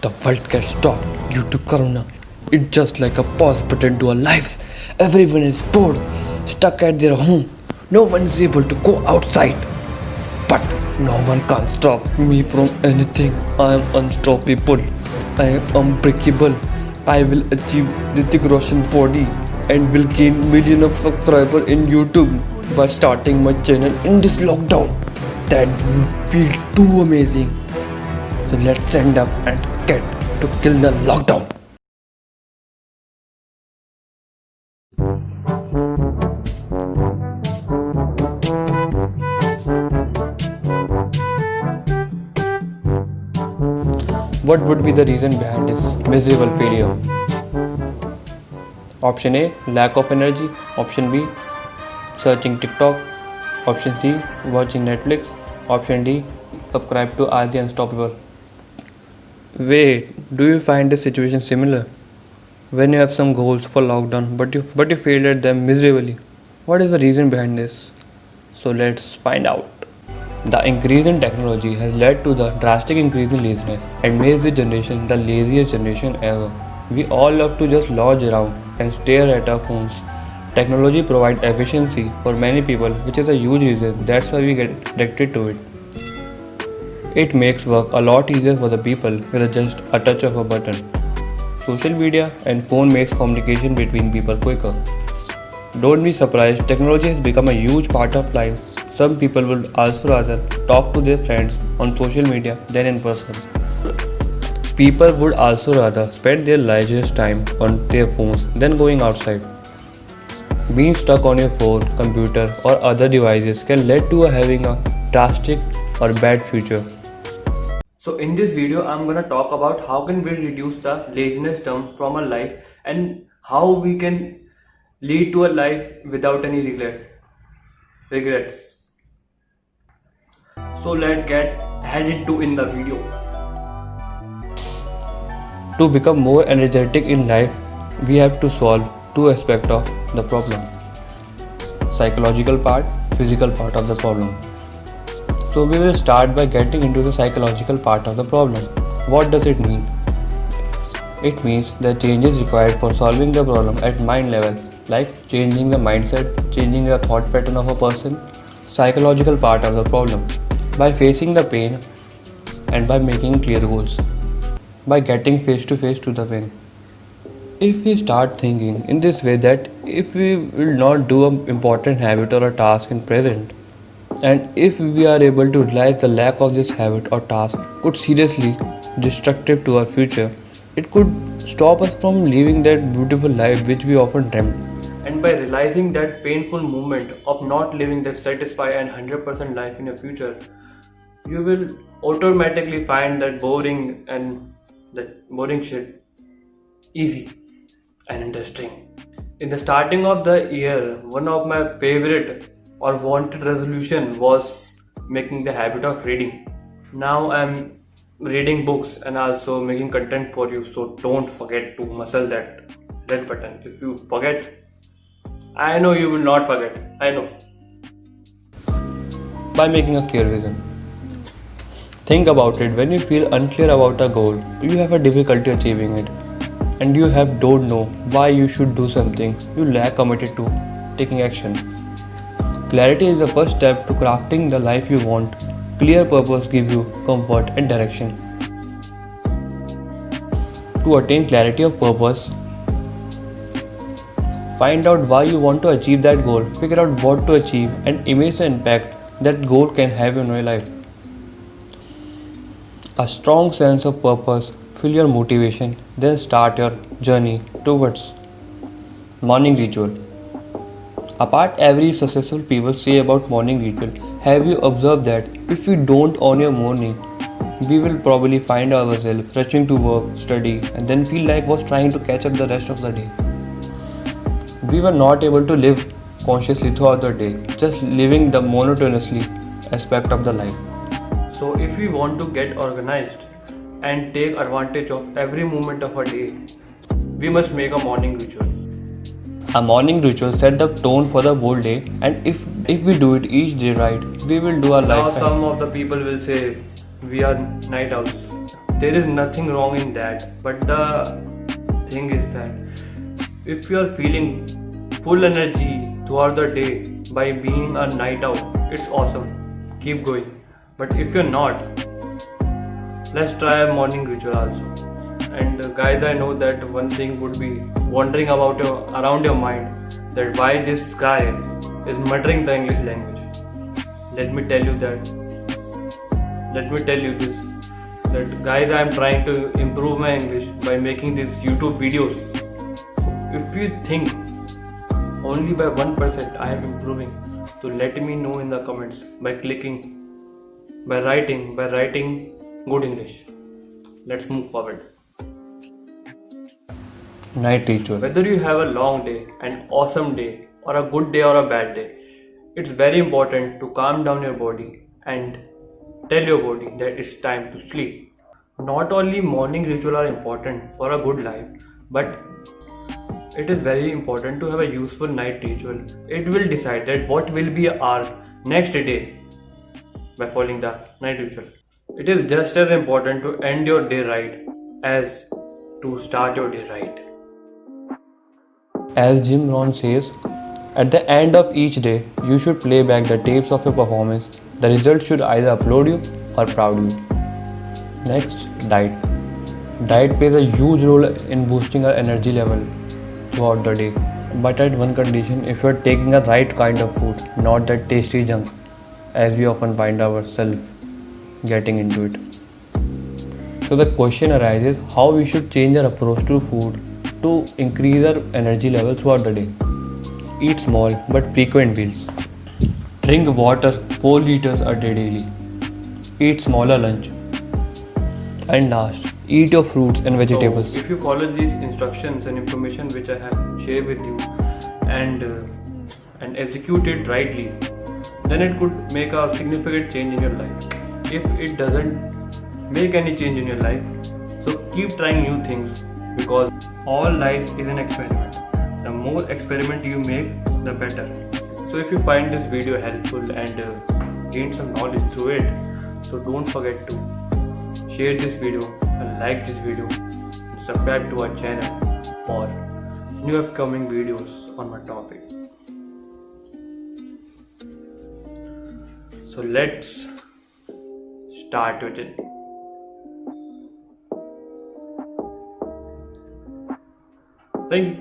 the world gets stopped due to Corona. It's just like a pause button to our lives. Everyone is bored, stuck at their home. No one is able to go outside. But no one can stop me from anything. I am unstoppable. I am unbreakable. I will achieve Hrithik Roshan body and will gain millions of subscribers in YouTube by starting my channel in this lockdown. That will feel too amazing. So let's stand up and get to kill the lockdown. What would be the reason behind this miserable failure? Option A, lack of energy. Option B, searching TikTok. Option C, watching Netflix. Option D, subscribe to Adi Unstoppable. Wait, do you find this situation similar? When you have some goals for lockdown but you failed at them miserably. What is the reason behind this? So let's find out. The increase in technology has led to the drastic increase in laziness and makes this generation the laziest generation ever. We all love to just lounge around and stare at our phones. Technology provides efficiency for many people, which is a huge reason that's why we get addicted to it. It makes work a lot easier for the people with just a touch of a button. Social media and phone makes communication between people quicker. Don't be surprised, technology has become a huge part of life. Some people would also rather talk to their friends on social media than in person. People would also rather spend their leisure time on their phones than going outside. Being stuck on your phone, computer or other devices can lead to having a drastic or bad future. So in this video I'm gonna talk about how can we reduce the laziness term from our life and how we can lead to a life without any regrets. So let's get headed to in the video. To become more energetic in life, we have to solve two aspects of the problem. Psychological part, physical part of the problem. So we will start by getting into the psychological part of the problem. What does it mean? It means the changes required for solving the problem at mind level, like changing the mindset, changing the thought pattern of a person. Psychological part of the problem. By facing the pain and by making clear goals. By getting face to face to the pain. If we start thinking in this way that if we will not do an important habit or a task in present, and if we are able to realize the lack of this habit or task could seriously destructive to our future, it could stop us from living that beautiful life which we often dreamt. And by realizing that painful moment of not living that satisfied and 100% life in the future, you will automatically find that boring shit easy and interesting. In the starting of the year, one of my favorite or wanted resolution was making the habit of reading. Now I'm reading books and also making content for you, so don't forget to muscle that red button. If you forget, I know you will not forget, I know. By making a clear vision. Think about it, when you feel unclear about a goal, you have a difficulty achieving it and you don't know why you should do something, you lack committed to taking action. Clarity is the first step to crafting the life you want. Clear purpose gives you comfort and direction. To attain clarity of purpose, find out why you want to achieve that goal, figure out what to achieve and imagine the impact that goal can have in your life. A strong sense of purpose fill your motivation, then start your journey towards morning ritual. Apart every successful people say about morning ritual, have you observed that if we don't own your morning, we will probably find ourselves rushing to work, study and then feel like was trying to catch up the rest of the day. We were not able to live consciously throughout the day, just living the monotonously aspect of the life. So if we want to get organized and take advantage of every moment of our day, we must make a morning ritual. A morning ritual set the tone for the whole day, and if we do it each day right, we will do our life. Now some of the people will say we are night owls. there is nothing wrong in that, but the thing is that if you are feeling full energy throughout the day by being a night out, it's awesome. Keep going. But if you're not, let's try a morning ritual also. And guys, I know that one thing would be wondering about around your mind, that why this guy is muttering the English language. Let me tell you this, that guys, I am trying to improve my English by making these YouTube videos. So if you think only by 1% I am improving, so let me know in the comments by writing good English. Let's move forward. Night ritual. Whether you have a long day, an awesome day, or a good day or a bad day, it's very important to calm down your body and tell your body that it's time to sleep. Not only morning rituals are important for a good life, but it is very important to have a useful night ritual. It will decide that what will be our next day by following the night ritual. It is just as important to end your day right as to start your day right. As Jim Rohn says, at the end of each day, you should play back the tapes of your performance. The result should either applaud you or proud you. Next, diet. Diet plays a huge role in boosting our energy level throughout the day. But at one condition, if you are taking a right kind of food, not that tasty junk, as we often find ourselves getting into it. So the question arises how we should change our approach to food to increase our energy level throughout the day. Eat small but frequent meals. Drink water 4 liters a day daily. Eat smaller lunch. And last, eat your fruits and vegetables. So, if you follow these instructions and information which I have shared with you and execute it rightly, then it could make a significant change in your life. If it doesn't make any change in your life, so keep trying new things, because all life is an experiment. The more experiment you make, the better. So if you find this video helpful and gain some knowledge through it, so don't forget to share this video and like this video and subscribe to our channel for new upcoming videos on my topic. So let's start with it. Thank